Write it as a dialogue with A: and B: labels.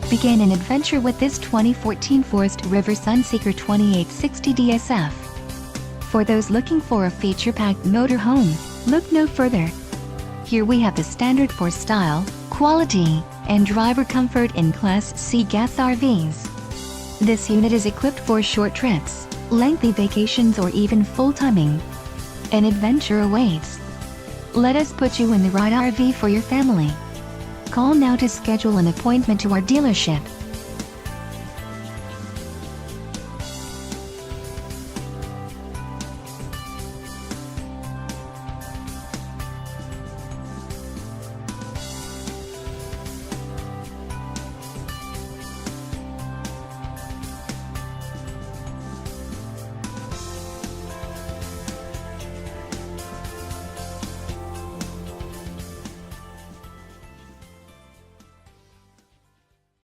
A: Begin an adventure with this 2014 Forest River Sunseeker 2860 DSF. For those looking for a feature-packed motorhome, look no further. Here we have the standard for style, quality, and driver comfort in Class C gas RVs. This unit is equipped for short trips, lengthy vacations, or even full timing. An adventure awaits. Let us put you in the right RV for your family. Call now to schedule an appointment to our dealership.